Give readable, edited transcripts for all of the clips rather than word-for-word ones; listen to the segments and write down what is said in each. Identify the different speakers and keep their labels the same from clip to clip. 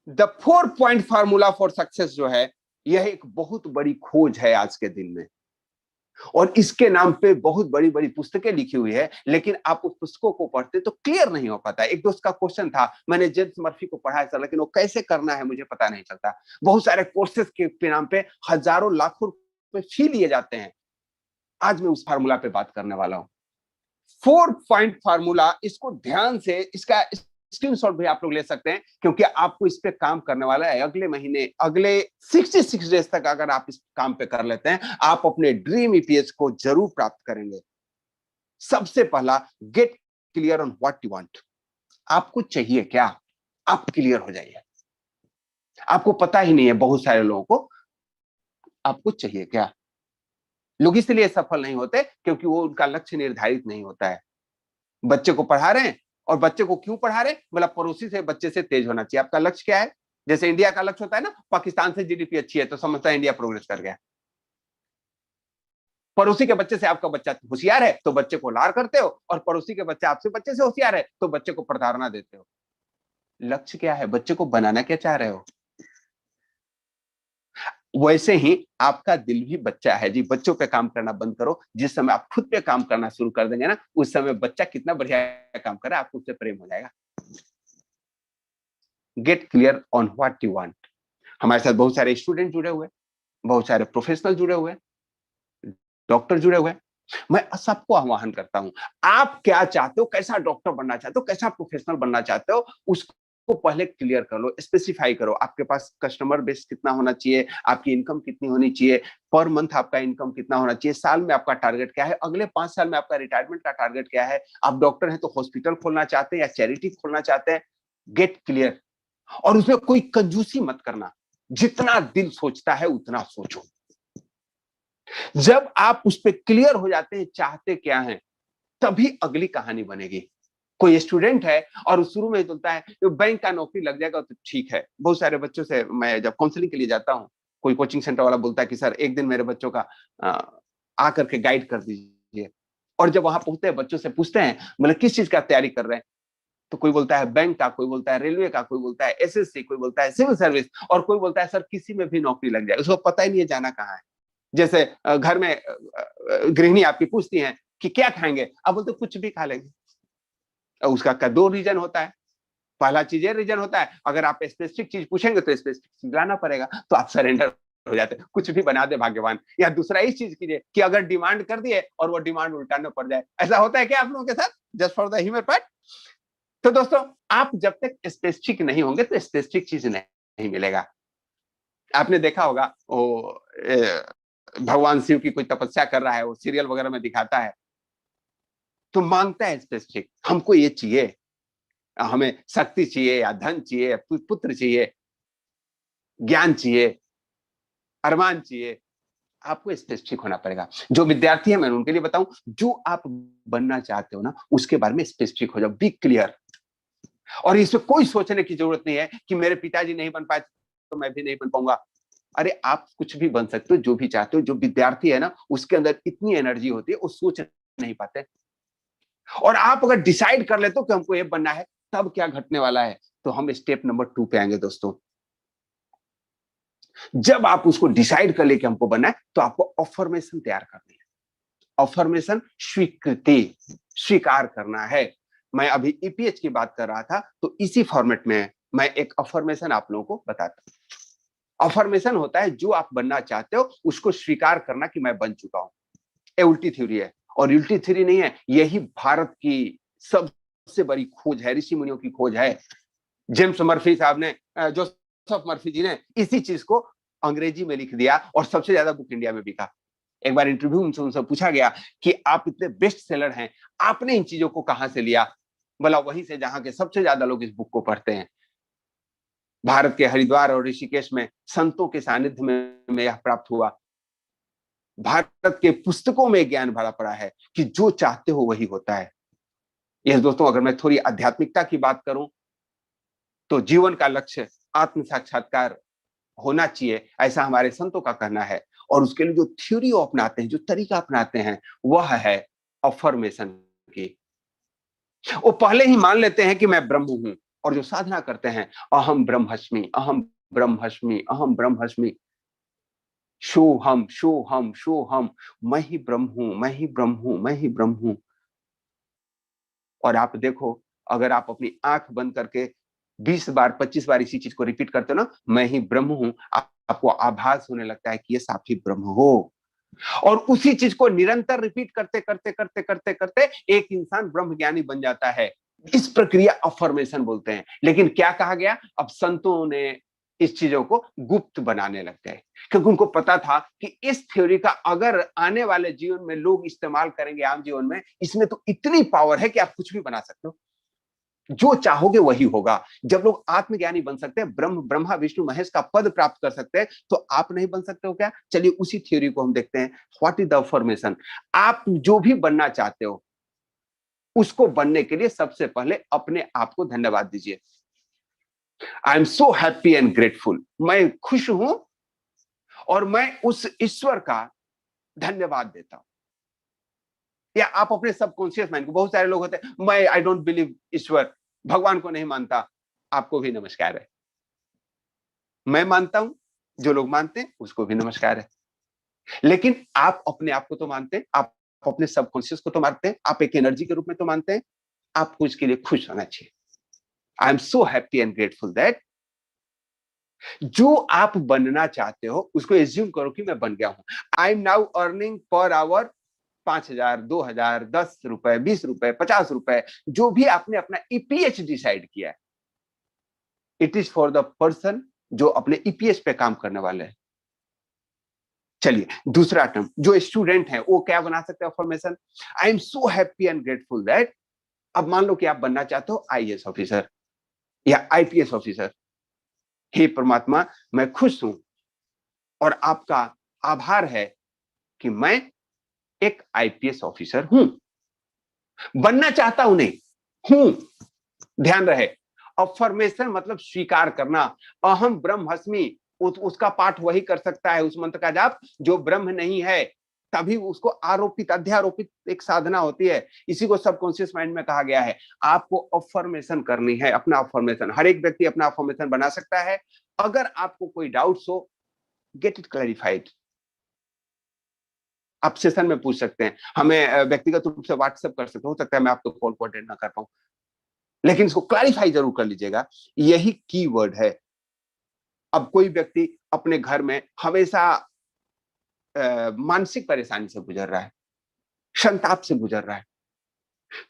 Speaker 1: The 4 point formula for success जो है, यह एक बहुत बड़ी खोज है आज के दिन में, और इसके नाम पे बहुत बड़ी बड़ी पुस्तकें लिखी हुई है, लेकिन आप उस पुस्तकों को पढ़ते तो क्लियर नहीं हो पाता। एक दोस्त का क्वेश्चन था, मैंने जेम्स मर्फी को पढ़ा है सर, लेकिन वो कैसे करना है मुझे पता नहीं चलता। बहुत सारे कोर्सेज के नाम पे हजारों लाखों रुपए फी लिए जाते हैं। आज मैं उस फार्मूला पे बात करने वाला हूं, 4 पॉइंट फार्मूला। इसको ध्यान से, इसका स्क्रीनशॉट भी आप लोग ले सकते हैं, क्योंकि आपको इस पे काम करने वाला है अगले महीने, अगले 66 डेज तक। अगर आप इस काम पे कर लेते हैं, आप अपने ड्रीम ईपीएच को जरूर प्राप्त करेंगे। सबसे पहला, get clear on what you want. आपको चाहिए क्या, आप क्लियर हो जाइए। आपको पता ही नहीं है, बहुत सारे लोगों को, आपको चाहिए क्या। लोग इसलिए सफल नहीं होते क्योंकि वो, उनका लक्ष्य निर्धारित नहीं होता है। बच्चे को पढ़ा रहे हैं, और बच्चे को क्यों पढ़ा रहे हैं, मतलब पड़ोसी से बच्चे से तेज होना चाहिए। आपका लक्ष्य क्या है? जैसे इंडिया का लक्ष्य होता है ना, पाकिस्तान से जीडीपी अच्छी है तो समझता है इंडिया प्रोग्रेस कर गया। पड़ोसी के बच्चे से आपका बच्चा होशियार है तो बच्चे को लार करते हो, और पड़ोसी के बच्चे आपसे बच्चे से होशियार है तो बच्चे को प्रताड़ना देते हो। लक्ष्य क्या है? बच्चे को बनाना क्या चाह रहे हो? वैसे ही आपका दिल भी बच्चा है जी। बच्चों पे काम करना बंद करो। जिस समय आप खुद पे काम करना शुरू कर देंगे ना, उस समय बच्चा कितना बढ़िया काम करे, आपको उससे प्रेम हो जाएगा। Get clear on what you want. हमारे साथ बहुत सारे स्टूडेंट जुड़े हुए, बहुत सारे प्रोफेशनल जुड़े हुए, डॉक्टर जुड़े हुए। मैं सबको आह्वान करता हूं, आप क्या चाहते हो, कैसा डॉक्टर बनना चाहते हो, कैसा प्रोफेशनल बनना चाहते हो, उसको पहले क्लियर कर लो, स्पेसिफाई करो। आपके पास कस्टमर बेस कितना होना चाहिए, आपकी इनकम कितनी होनी चाहिए, पर मंथ आपका इनकम कितना होना चाहिए, साल में आपका टारगेट क्या है, अगले 5 साल में आपका रिटायरमेंट का टारगेट क्या है। आप डॉक्टर हैं तो हॉस्पिटल खोलना चाहते हैं या चैरिटी खोलना चाहते हैं, गेट क्लियर। और उसमें कोई कंजूसी मत करना, जितना दिल सोचता है उतना सोचो। जब आप उस पर क्लियर हो जाते हैं चाहते क्या हैं, तभी अगली कहानी बनेगी। कोई स्टूडेंट है और शुरू में बोलता है तो बैंक का नौकरी लग जाएगा तो ठीक है। बहुत सारे बच्चों से मैं जब काउंसलिंग के लिए जाता हूं, कोई कोचिंग सेंटर वाला बोलता है कि सर एक दिन मेरे बच्चों का आकर के गाइड कर दीजिए। और जब वहां पहुंचते हैं, बच्चों से पूछते हैं मतलब किस चीज का तैयारी कर रहे हैं, तो कोई बोलता है बैंक का, कोई बोलता है रेलवे का, कोई बोलता है एसएससी, कोई बोलता है सिविल सर्विस, और कोई बोलता है सर किसी में भी नौकरी लग जाए। उसको पता ही नहीं है जाना कहाँ है। जैसे घर में गृहिणी आपकी पूछती हैं कि क्या खाएंगे, आप बोलते कुछ भी खा लेंगे। उसका 2 रीजन होता है। पहला चीज ये रीजन होता है, अगर आप स्पेसिफिक चीज पूछेंगे तो स्पेसिफिक चीज लाना पड़ेगा, तो आप सरेंडर हो जाते हैं, कुछ भी बना दे भाग्यवान। या दूसरा इस चीज कीजिए कि अगर डिमांड कर दिए और वो डिमांड उल्टा न पड़ जाए। ऐसा होता है क्या आप लोगों के साथ? Just for the humour part. तो दोस्तों, आप जब तक स्पेसिफिक नहीं होंगे तो स्पेसिफिक चीज नहीं मिलेगा। आपने देखा होगा वो भगवान शिव की कोई तपस्या कर रहा है, वो सीरियल वगैरह में दिखाता है, तो मांगता है स्पेसिफिक, हमको ये चाहिए, हमें शक्ति चाहिए या धन चाहिए, पुत्र चाहिए, ज्ञान चाहिए, अरमान चाहिए। आपको स्पेसिफिक होना पड़ेगा। जो विद्यार्थी है, मैं उनके लिए बताऊं, जो आप बनना चाहते हो ना, उसके बारे में स्पेसिफिक हो जाओ, बी क्लियर। और इसमें कोई सोचने की जरूरत नहीं है कि मेरे पिताजी नहीं बन पाए तो मैं भी नहीं बन पाऊंगा। अरे आप कुछ भी बन सकते हो, जो भी चाहते हो। जो विद्यार्थी है ना, उसके अंदर इतनी एनर्जी होती है, वो सोच नहीं पाते। और आप अगर डिसाइड कर लेते हो कि हमको ये बनना है, तब क्या घटने वाला है, तो हम स्टेप नंबर 2 पे आएंगे दोस्तों। जब आप उसको डिसाइड कर ले कि हमको बनना है, तो आपको अफर्मेशन तैयार करनी है। अफर्मेशन स्वीकृति, स्वीकार करना है। मैं अभी ईपीएच की बात कर रहा था, तो इसी फॉर्मेट में मैं एक अफर्मेशन आप लोगों को बताता हूं। अफर्मेशन होता है जो आप बनना चाहते हो उसको स्वीकार करना कि मैं बन चुका हूं। ये उल्टी थ्योरी है, और उल्टी थ्योरी नहीं है, यही भारत की सबसे बड़ी खोज है, ऋषि मुनियों की खोज है। जेम्स मर्फी साहब ने, जोसेफ मर्फी जी ने इसी चीज को अंग्रेजी में लिख दिया, और सबसे ज्यादा बुक इंडिया में बिका। एक बार इंटरव्यू उनसे पूछा गया कि आप इतने बेस्ट सेलर हैं, आपने इन चीजों को कहां से लिया? बोला वहीं से जहां के सबसे ज्यादा लोग इस बुक को पढ़ते हैं। भारत के हरिद्वार और ऋषिकेश में संतों के सानिध्य में यह प्राप्त हुआ। भारत के पुस्तकों में ज्ञान भरा पड़ा है कि जो चाहते हो वही होता है। यह दोस्तों, अगर मैं थोड़ी आध्यात्मिकता की बात करूं, तो जीवन का लक्ष्य आत्म साक्षात्कार होना चाहिए, ऐसा हमारे संतों का कहना है। और उसके लिए जो थ्योरी अपनाते हैं, जो तरीका अपनाते हैं, वह है अफर्मेशन की। वो पहले ही मान लेते हैं कि मैं ब्रह्म हूं, और जो साधना करते हैं अहम ब्रह्मस्मि, अहम ब्रह्मस्मि, अहम ब्रह्मस्मि, शोहम शोहम शोहम, मैं ही ब्रह्म हूं, मैं ही ब्रह्म हूं, मैं ही ब्रह्म हूं। और आप देखो, अगर आप अपनी आंख बंद करके 20 बार 25 बार इसी चीज को रिपीट करते हो ना, मैं ही ब्रह्म हूं, आपको आभास होने लगता है कि ये आप ही ब्रह्म हो। और उसी चीज को निरंतर रिपीट करते करते करते करते करते एक इंसान ब्रह्म ज्ञानी बन जाता है। इस प्रक्रिया अफर्मेशन बोलते हैं। लेकिन क्या कहा गया, अब संतों ने इस चीजों को गुप्त बनाने लग गए, क्योंकि उनको पता था कि इस थ्योरी का अगर आने वाले जीवन में लोग इस्तेमाल करेंगे आम जीवन में, इसमें तो इतनी पावर है कि आप कुछ भी बना सकते हो, जो चाहोगे वही होगा। जब लोग आत्मज्ञानी बन सकते हैं, ब्रह्म ब्रह्मा विष्णु महेश का पद प्राप्त कर सकते हैं, तो आप नहीं बन सकते हो क्या? चलिए उसी थ्योरी को हम देखते हैं। What is the affirmation? आप जो भी बनना चाहते हो उसको बनने के लिए सबसे पहले अपने आप को धन्यवाद दीजिए। आई am so happy and grateful, मैं खुश हूं और मैं उस ईश्वर का धन्यवाद देता हूं। या आप अपने सबकॉन्शियस माइंड को, बहुत सारे लोग होते हैं मैं आई डोंट बिलीव ईश्वर, भगवान को नहीं मानता, आपको भी नमस्कार है। मैं मानता हूं, जो लोग मानते हैं उसको भी नमस्कार है। लेकिन आप अपने आप को तो मानते हैं, आप अपने सबकॉन्शियस को तो मानते हैं, आप एक एनर्जी के रूप में तो मानते हैं, आपको इसके लिए खुश होना चाहिए। आई am so happy and grateful that जो आप बनना चाहते हो उसको एज्यूम करो कि मैं बन गया हूं। I am now earning per hour 5,000, 2,000, 10 रुपए, 20 रुपए, 50 रुपए, जो भी आपने अपना ईपीएच डिसाइड किया है, it is for the person जो अपने ईपीएच पे काम करने वाले हैं। चलिए दूसरा टर्म, जो स्टूडेंट है वो क्या बना सकते हैं affirmation? I am so happy and grateful that, अब मान लो कि आप बनना चाहते हो आईएएस ऑफिसर या आईपीएस ऑफिसर। हे परमात्मा, मैं खुश हूं और आपका आभार है कि मैं एक आईपीएस ऑफिसर हूं। बनना चाहता हूं नहीं, हूं। ध्यान रहे, अफर्मेशन मतलब स्वीकार करना। अहम ब्रह्मस्मि, उसका पाठ वही कर सकता है, उस मंत्र का जाप जो ब्रह्म नहीं है। तभी उसको आरोपित अध्यारोपित एक साधना होती है। इसी को सबकॉन्शियस माइंड में कहा गया है। आपको अफर्मेशन करनी है, अपना अफर्मेशन। हर एक व्यक्ति अपना अफर्मेशन बना सकता है। अगर आपको कोई डाउट्स हो, गेट इट क्लैरिफाइड। आप सेशन में पूछ सकते हैं, हमें व्यक्तिगत रूप से व्हाट्सएप कर सकते हो सकता है मैं आपको कॉल को अटेंड ना कर पाऊं, लेकिन इसको क्लैरिफाई जरूर कर लीजिएगा। यही की वर्ड है। अब कोई व्यक्ति अपने घर में हमेशा मानसिक परेशानी से गुजर रहा है, संताप से गुजर रहा है,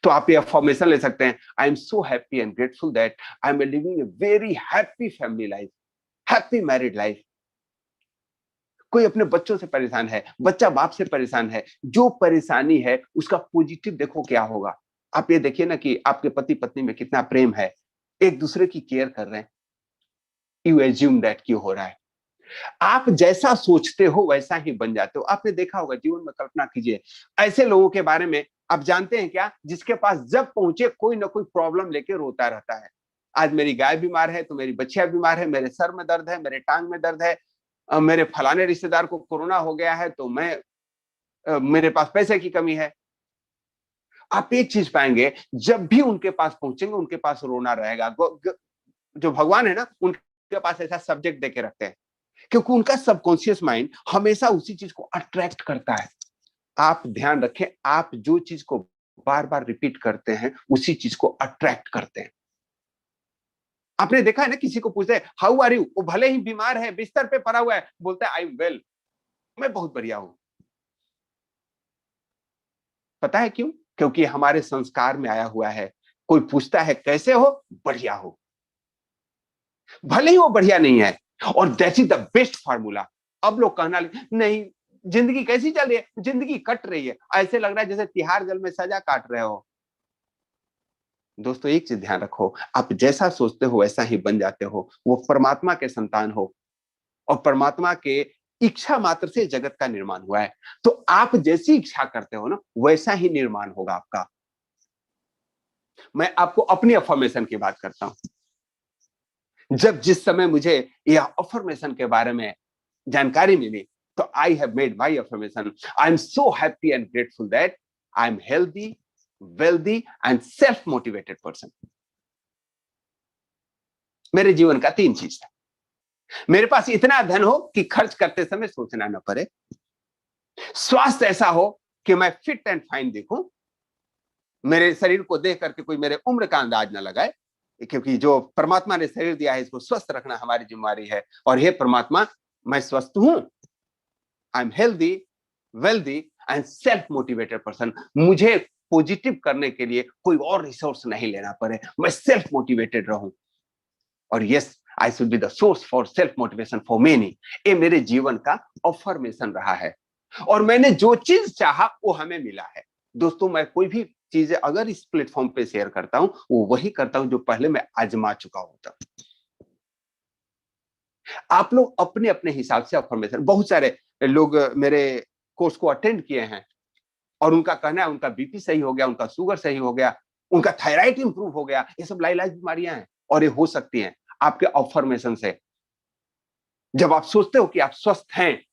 Speaker 1: तो आप ये अफर्मेशन ले सकते हैं। आई am so happy and grateful that I M living a very happy family life, happy married life. कोई अपने बच्चों से परेशान है, बच्चा बाप से परेशान है, जो परेशानी है उसका पॉजिटिव देखो क्या होगा। आप ये देखिए ना कि आपके पति पत्नी में कितना प्रेम है, एक दूसरे की केयर कर रहे हैं। यू एज्यूम दैट क्यों हो रहा है। आप जैसा सोचते हो वैसा ही बन जाते हो। आपने देखा होगा जीवन में, कल्पना कीजिए ऐसे लोगों के बारे में, आप जानते हैं क्या, जिसके पास जब पहुंचे कोई ना कोई प्रॉब्लम लेके रोता रहता है। आज मेरी गाय बीमार है तो मेरी बच्चियां बीमार है, मेरे सर में दर्द है, मेरे टांग में दर्द है, मेरे फलाने रिश्तेदार को कोरोना हो गया है तो मेरे पास पैसे की कमी है। आप एक चीज पाएंगे, जब भी उनके पास पहुंचेंगे उनके पास रोना रहेगा। जो भगवान है ना, उनके पास ऐसा सब्जेक्ट देके रखते हैं, क्योंकि उनका सबकॉन्शियस माइंड हमेशा उसी चीज को अट्रैक्ट करता है। आप ध्यान रखें, आप जो चीज को बार बार रिपीट करते हैं उसी चीज को अट्रैक्ट करते हैं। आपने देखा है ना, किसी को पूछते हैं हाउ आर यू, वो भले ही बीमार है, बिस्तर पे पड़ा हुआ है, बोलता है आई एम वेल, मैं बहुत बढ़िया हूं। पता है क्यों? क्योंकि हमारे संस्कार में आया हुआ है। कोई पूछता है कैसे हो, बढ़िया हो, भले ही वो बढ़िया नहीं है। और that is the best formula. अब लोग कहना नहीं, जिंदगी कैसी चल रही है, जिंदगी कट रही है, ऐसे लग रहा है जैसे तिहाड़ जेल में सजा काट रहे हो। दोस्तों एक चीज ध्यान रखो, आप जैसा सोचते हो वैसा ही बन जाते हो। वो परमात्मा के संतान हो और परमात्मा के इच्छा मात्र से जगत का निर्माण हुआ है। तो आप जैसी इच्छा करते हो ना, वैसा ही निर्माण होगा आपका। मैं आपको अपनी अफर्मेशन की बात करता हूं। जब जिस समय मुझे यह अफर्मेशन के बारे में जानकारी मिली, तो I have made my affirmation. I am so happy and grateful that I am healthy, wealthy and self motivated person. मेरे जीवन का 3 चीज है। मेरे पास इतना धन हो कि खर्च करते समय सोचना न पड़े, स्वास्थ्य ऐसा हो कि मैं फिट एंड फाइन दिखूं, मेरे शरीर को देख करके कोई मेरे उम्र का अंदाज न लगाए, क्योंकि जो परमात्मा ने शरीर दिया है इसको स्वस्थ रखना हमारी जिम्मेवारी है। और हे परमात्मा, मैं स्वस्थ हूं, आई am healthy, wealthy and self motivated person. मुझे पॉजिटिव करने के लिए कोई और रिसोर्स नहीं लेना पड़े, मैं सेल्फ मोटिवेटेड रहूं। और yes, I should be the source for self motivation for many. ये मेरे जीवन का अफर्मेशन रहा है। और मैंने जो चीज चाहा वो हमें मिला है। दोस्तों, मैं कोई भी चीजें अगर इस प्लेटफॉर्म पे शेयर करता हूं, वो वही करता हूं जो पहले मैं आजमा चुका होता। आप लोग अपने अपने हिसाब से अफर्मेशन, बहुत सारे लोग मेरे कोर्स को अटेंड किए हैं और उनका कहना है उनका बीपी सही हो गया, उनका शुगर सही हो गया, उनका थायराइड इंप्रूव हो गया। ये सब लाइलाज बीमारियां हैं और ये हो सकती हैं आपके अफर्मेशन से। जब आप सोचते हो कि आप स्वस्थ हैं,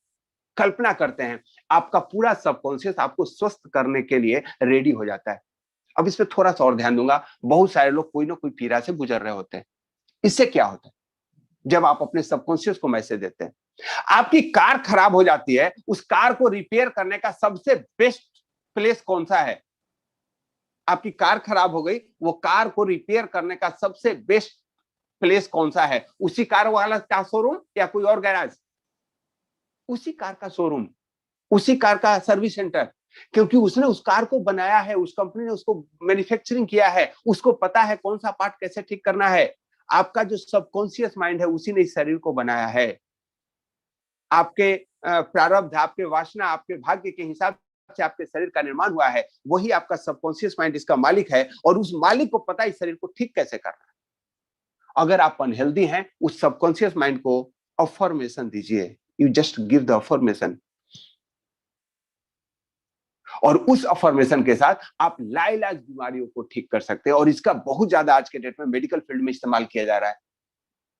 Speaker 1: कल्पना करते हैं, आपका पूरा सबकॉन्शियस आपको स्वस्थ करने के लिए रेडी हो जाता है। अब इस पे थोड़ा सा और ध्यान दूंगा। बहुत सारे लोग कोई ना कोई पीड़ा से गुजर रहे होते हैं। इससे क्या होता है? जब आप अपने सबकॉन्शियस को मैसेज देते हैं, आपकी कार खराब हो जाती है, उस कार को रिपेयर करने का सबसे बेस्ट प्लेस कौन सा है? आपकी कार खराब हो गई, वो कार को रिपेयर करने का सबसे बेस्ट प्लेस कौन सा है? उसी कार वाला का शोरूम या कोई और गैराज? उसी कार का शोरूम, उसी कार का सर्विस सेंटर, क्योंकि उसने उस कार को बनाया है, उस कंपनी ने उसको मैन्युफैक्चरिंग किया है, उसको पता है कौन सा पार्ट कैसे ठीक करना है। आपका जो सबकॉन्शियस माइंड है, उसी ने इस शरीर को बनाया है। आपके प्रारब्ध, आपके वासना, आपके भाग्य के हिसाब से आपके शरीर का निर्माण हुआ है। वही आपका सबकॉन्शियस माइंड इसका मालिक है और उस मालिक को पता है इस शरीर को ठीक कैसे करना है। अगर आप अनहेल्दी हैं, उस सबकॉन्शियस माइंड को अफर्मेशन दीजिए। You just give the affirmation, और उस अफर्मेशन के साथ आप लाइलाज बीमारियों को ठीक कर सकते हैं। और इसका बहुत ज्यादा आज के डेट में मेडिकल फील्ड में इस्तेमाल किया जा रहा है।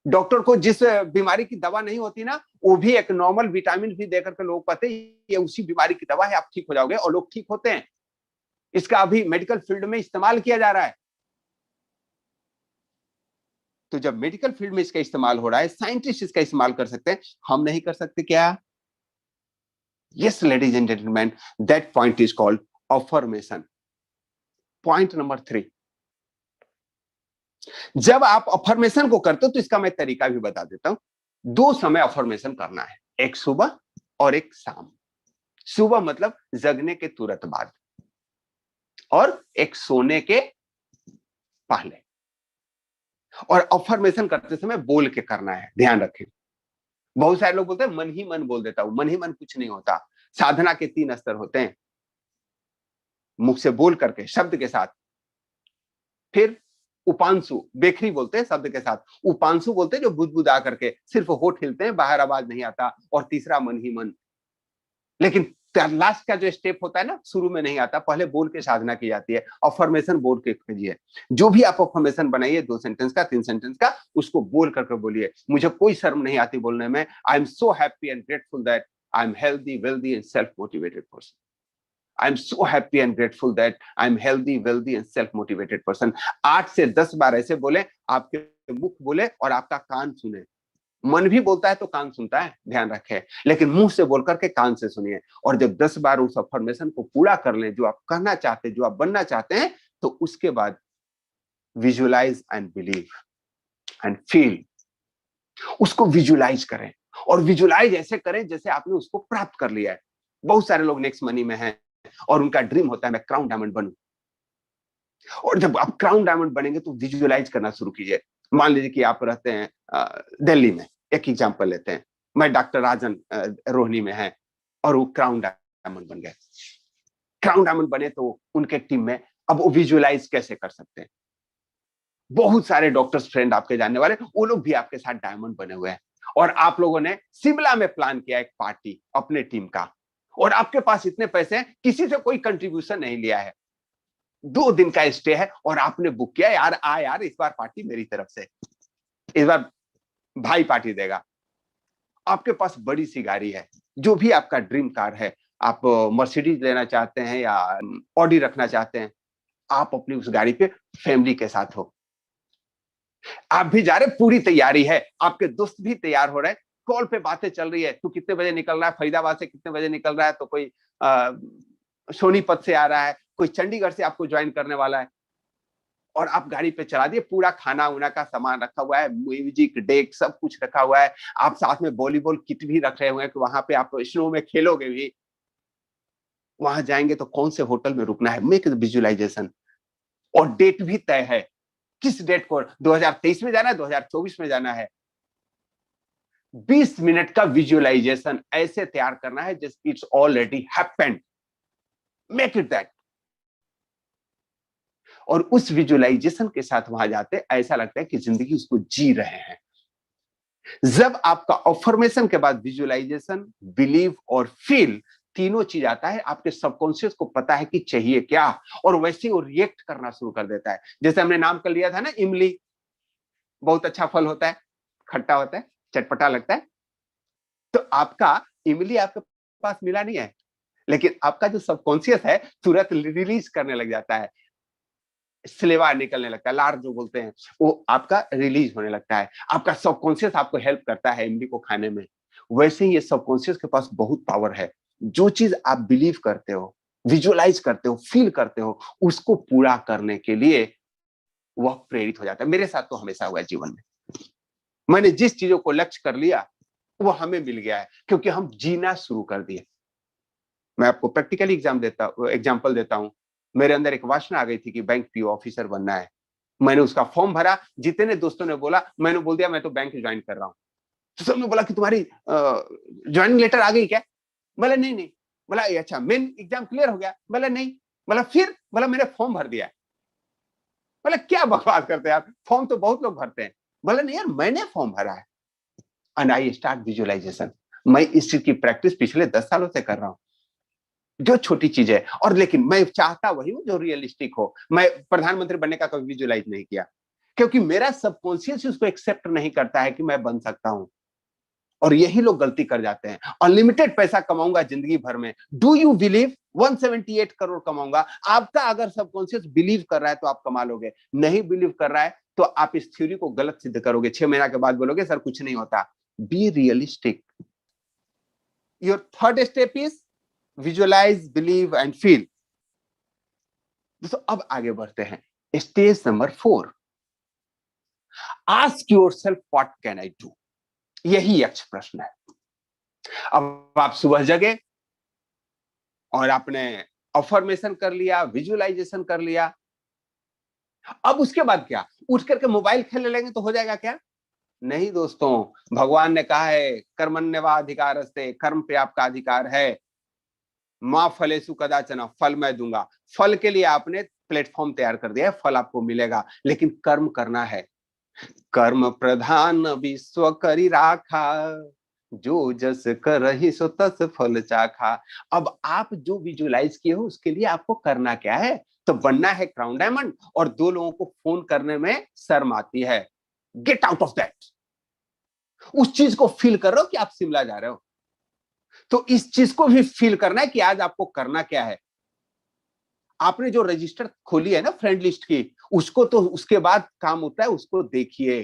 Speaker 1: डॉक्टर को जिस बीमारी की दवा नहीं होती ना, वो भी एक नॉर्मल विटामिन भी देकर के लोग कहते हैं ये उसी बीमारी की दवा है, आप ठीक हो जाओगे, और लोग ठीक होते हैं। इसका अभी मेडिकल फील्ड में इस्तेमाल किया जा रहा है। तो जब मेडिकल फील्ड में इसका इस्तेमाल हो रहा है, साइंटिस्ट इसका इस्तेमाल कर सकते हैं, हम नहीं कर सकते क्या? Yes, ladies and gentlemen, that point is called affirmation. Point number 3. जब आप अफर्मेशन को करते हो तो इसका मैं तरीका भी बता देता हूं। 2 समय अफर्मेशन करना है, एक सुबह और एक शाम। सुबह मतलब जगने के तुरंत बाद, और एक सोने के पहले। और अफर्मेशन करते समय बोल के करना है, ध्यान रखें। बहुत सारे लोग बोलते हैं मन ही मन बोल देता हूं। मन ही मन कुछ नहीं होता। साधना के 3 स्तर होते हैं, मुख से बोल करके, शब्द के साथ, फिर उपांशु, बेखरी बोलते हैं शब्द के साथ, उपांशु बोलते हैं जो बुदबुदा करके सिर्फ होठ हिलते हैं, बाहर आवाज नहीं आता, और तीसरा मन ही मन। लेकिन लास्ट का जो स्टेप होता है ना, शुरू में नहीं आता, पहले बोल के साधना की जाती है। अफर्मेशन बोल के कीजिए। जो भी आप अफर्मेशन बनाइए, 2 सेंटेंस का, 3 सेंटेंस का, उसको बोल करके बोलिए। मुझे कोई शर्म नहीं आती बोलने में। आई am so happy and grateful that I am healthy, wealthy and self motivated person. I am so happy and grateful that I am healthy, wealthy and self-motivated person. 8 से 10 बार ऐसे बोले, आपके मुख बोले और आपका कान सुने। मन भी बोलता है तो कान सुनता है, ध्यान रखें, लेकिन मुंह से बोल करके कान से सुनिए। और जब 10 बार उस अफर्मेशन को पूरा कर लें, जो आप कहना चाहते हैं, जो आप बनना चाहते हैं, तो उसके बाद visualise and believe and feel. उसको विजुअलाइज करें, और विजुअलाइज ऐसे करें जैसे आपने उसको प्राप्त कर लिया है। बहुत सारे लोग नेक्स्ट मनी में हैं और उनका ड्रीम होता है मैं क्राउन डायमंड बनूं। और जब आप क्राउन डायमंड बनेंगे तो विजुअलाइज करना शुरू कीजिए। मान लीजिए कि आप रहते हैं दिल्ली में, एक एग्जांपल लेते हैं, मैं डॉक्टर राजन रोहिणी में है और वो क्राउन डायमंड बन गए। क्राउन डायमंड बने तो उनके टीम में अब वो विजुअलाइज कैसे कर सकते हैं? बहुत सारे डॉक्टर्स फ्रेंड आपके जानने वाले, वो लोग भी आपके साथ डायमंड बने हुए हैं। और आप लोगों ने शिमला में प्लान किया एक पार्टी अपने टीम का, और आपके पास इतने पैसे हैं, किसी से कोई कंट्रीब्यूशन नहीं लिया है, 2 दिन का स्टे है, और आपने बुक किया, यार आ यार, इस बार पार्टी मेरी तरफ से, इस बार भाई पार्टी देगा। आपके पास बड़ी सी गाड़ी है, जो भी आपका ड्रीम कार है, आप मर्सिडीज लेना चाहते हैं या ऑडी रखना चाहते हैं, आप अपनी उस गाड़ी पे फैमिली के साथ हो। आप भी जा रहे, पूरी तैयारी है, आपके दोस्त भी तैयार हो रहे हैं, कॉल पे बातें चल रही है, तू कितने बजे निकल रहा है, फरीदाबाद से कितने बजे निकल रहा है, तो कोई सोनीपत से आ रहा है, कोई चंडीगढ़ से आपको ज्वाइन करने वाला है, और आप गाड़ी पे चला दिए, पूरा खाना उना का सामान रखा हुआ है, म्यूजिक डेक सब कुछ रखा हुआ है, आप साथ में वॉलीबॉल किट भी रख रहे हुए हैं कि वहां पे आप स्नो में खेलोगे भी। वहां जाएंगे तो कौन से होटल में रुकना है, मेक विजुअलाइजेशन, और डेट भी तय है, किस डेट को, 2023 में जाना है, 2024 में जाना है। 20 मिनट का विजुअलाइजेशन ऐसे तैयार करना है जैसे it's already happened, make it that. और उस विजुअलाइजेशन के साथ वहां जाते ऐसा लगता है कि जिंदगी उसको जी रहे हैं। जब आपका अफर्मेशन के बाद विजुअलाइजेशन, बिलीव और फील तीनों चीज आता है, आपके सबकॉन्शियस को पता है कि चाहिए क्या, और वैसे वो रिएक्ट करना शुरू कर देता है। जैसे हमने नाम कर लिया था ना, इमली बहुत अच्छा फल होता है, खट्टा होता है, चटपटा लगता है, तो आपका इमली आपके पास मिला नहीं है, लेकिन आपका जो सबकॉन्शियस है तुरंत रिलीज करने लग जाता है, स्लेवा निकलने लगता है, लार जो बोलते हैं, वो आपका रिलीज होने लगता है। आपका सबकॉन्शियस आपको हेल्प करता है इमली को खाने में। वैसे ही ये सबकॉन्शियस के पास बहुत पावर है। जो चीज आप बिलीव करते हो, विजुअलाइज करते हो, फील करते हो, उसको पूरा करने के लिए वह प्रेरित हो जाता है। मेरे साथ तो हमेशा हुआ है जीवन में, मैंने जिस चीजों को लक्ष्य कर लिया वो हमें मिल गया है, क्योंकि हम जीना शुरू कर दिए। मैं आपको प्रैक्टिकली एग्जाम्पल देता हूं। मेरे अंदर एक वासना आ गई थी कि बैंक पीओ ऑफिसर बनना है। मैंने उसका फॉर्म भरा, जितने दोस्तों ने बोला, मैंने बोल दिया मैं तो बैंक ज्वाइन कर रहा हूं। तो सबने बोला कि तुम्हारी ज्वाइनिंग लेटर आ गई क्या? बोला नहीं नहीं। बोला अच्छा मेन एग्जाम क्लियर हो गया? बोला नहीं। बोला फिर? बोला मैंने फॉर्म भर दिया। बोला क्या बकवास करते हैं आप, फॉर्म तो बहुत लोग भरते हैं। बोला नहीं यार, मैंने फॉर्म भरा है। And I start visualisation. मैं इस चीज की प्रैक्टिस पिछले 10 सालों से कर रहा हूं, जो छोटी चीज है, और लेकिन मैं चाहता वही हूं जो रियलिस्टिक हो। मैं प्रधानमंत्री बनने का कभी विजुअलाइज नहीं किया, क्योंकि मेरा सबकॉन्शियस उसको एक्सेप्ट नहीं करता है कि मैं बन सकता हूं। और यही लोग गलती कर जाते हैं। अनलिमिटेड पैसा कमाऊंगा जिंदगी भर में, डू यू बिलीव 178 करोड़ कमाऊंगा? आपका अगर सबकॉन्शियस बिलीव कर रहा है तो आप कमा लोगे, नहीं बिलीव कर रहा है तो आप इस थ्योरी को गलत सिद्ध करोगे। 6 महीना के बाद बोलोगे सर कुछ नहीं होता। Be realistic. Your third step is visualise, believe and feel. दोस्तों अब आगे बढ़ते हैं, stage number 4, ask yourself what can I do. यही यक्ष प्रश्न है। अब आप सुबह जगे और आपने अफर्मेशन कर लिया, विजुअलाइजेशन कर लिया, अब उसके बाद क्या? उठ करके मोबाइल खेलने लगेंगे तो हो जाएगा क्या? नहीं दोस्तों, भगवान ने कहा है कर्मण्यवाधिकारस्ते, कर्म पे आपका अधिकार है। मां फलेसु कदाचन, फल मैं दूंगा। फल के लिए आपने प्लेटफॉर्म तैयार कर दिया है, फल आपको मिलेगा, लेकिन कर्म करना है। कर्म प्रधान विश्व करी राखा, जो जस करहि सो तस फल चाखा। अब आप जो विजुअलाइज किए हो उसके लिए आपको करना क्या है? तो बनना है क्राउन डायमंड, और 2 लोगों को फोन करने में शर्म आती है। Get out of that. उस चीज को फील कर रहे हो कि आप शिमला जा रहे हो, तो इस चीज को भी फील करना है कि आज आपको करना क्या है। आपने जो रजिस्टर खोली है ना फ्रेंड लिस्ट की, उसको तो उसके बाद काम होता है, उसको देखिए।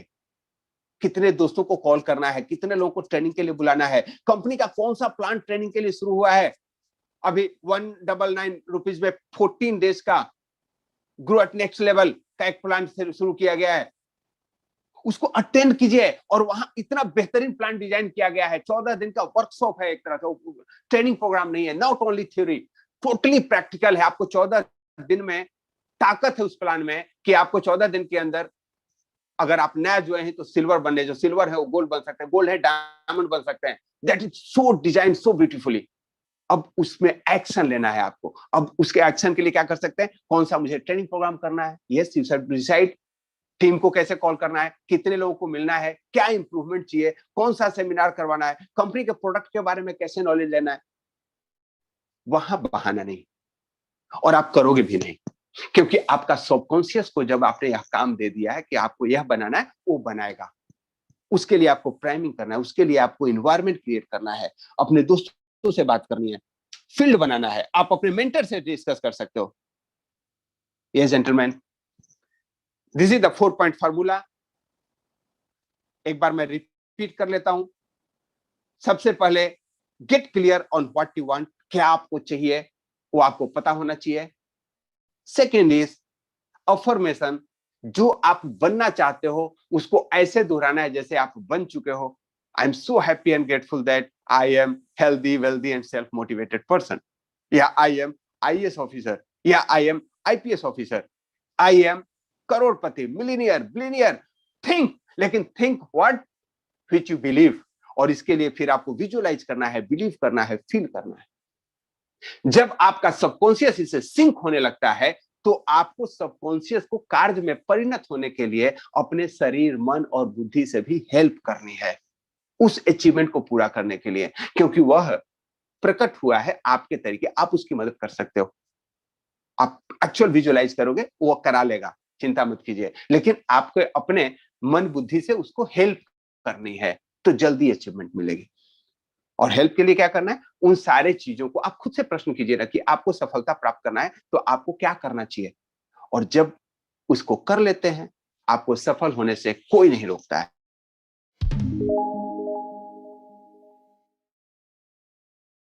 Speaker 1: कितने दोस्तों को कॉल करना है, कितने लोगों को ट्रेनिंग के लिए बुलाना है, कंपनी का कौन सा प्लान ट्रेनिंग के लिए शुरू हुआ है। अभी 199 में 14 डेज का ग्रो एट नेक्स्ट लेवल का एक प्लान शुरू किया गया है, उसको अटेंड कीजिए। और वहां इतना बेहतरीन प्लान डिजाइन किया गया है, 14 दिन का वर्कशॉप है, एक तरह का ट्रेनिंग प्रोग्राम नहीं है, not only theory, totally practical है। आपको 14 दिन में ताकत है उस प्लान में कि आपको 14 दिन के अंदर, अगर आप नया जो है तो सिल्वर बनने, जो सिल्वर है वो गोल्ड बन सकते हैं, गोल्ड है डायमंड बन सकते हैं। That is so design so beautifully. अब उसमें एक्शन लेना है आपको। अब उसके एक्शन के लिए क्या कर सकते हैं? कौन सा मुझे ट्रेनिंग प्रोग्राम करना है, yes you should decide. Team को कैसे कॉल करना है, कितने लोगों को मिलना है, क्या इंप्रूवमेंट चाहिए, कौन सा सेमिनार करवाना है, कंपनी के प्रोडक्ट के बारे में कैसे नॉलेज लेना है। वहां बहाना नहीं, और आप करोगे भी नहीं, क्योंकि आपका सबकॉन्शियस को जब आपने यह काम दे दिया है कि आपको यह बनाना है, वो बनाएगा। उसके लिए आपको प्राइमिंग करना है, उसके लिए आपको इन्वायरमेंट क्रिएट करना है, अपने दोस्तों से बात करनी है, फील्ड बनाना है, आप अपने मेंटर से डिस्कस कर सकते हो। ये gentleman, this is the 4 point formula. एक बार मैं रिपीट कर लेता हूं। सबसे पहले get clear on what you want, क्या आपको चाहिए वो आपको पता होना चाहिए। सेकेंड इज अफर्मेशन, जो आप बनना चाहते हो उसको ऐसे दोहराना है जैसे आप बन चुके हो। I am so happy and grateful that I am healthy, wealthy and self motivated person, या आई एम आईएएस ऑफिसर, या I am IPS officer, I am करोड़पति, मिलीनियर, बिलियनियर। थिंक, लेकिन think what which you believe. और इसके लिए फिर आपको visualise करना है, बिलीव करना है, फील करना है। जब आपका सबकॉन्शियस इसे सिंक होने लगता है तो आपको सबकॉन्शियस को कार्य में परिणत होने के लिए अपने शरीर, मन और बुद्धि से भी हेल्प करनी है उस अचीवमेंट को पूरा करने के लिए, क्योंकि वह प्रकट हुआ है आपके तरीके, आप उसकी मदद कर सकते हो। आप एक्चुअल विजुअलाइज करोगे वो करा लेगा, चिंता मत कीजिए, लेकिन आपको अपने मन बुद्धि से उसको हेल्प करनी है तो जल्दी अचीवमेंट मिलेगी। और हेल्प के लिए क्या करना है, उन सारे चीजों को आप खुद से प्रश्न कीजिएगा कि आपको सफलता प्राप्त करना है तो आपको क्या करना चाहिए। और जब उसको कर लेते हैं आपको सफल होने से कोई नहीं रोकता है।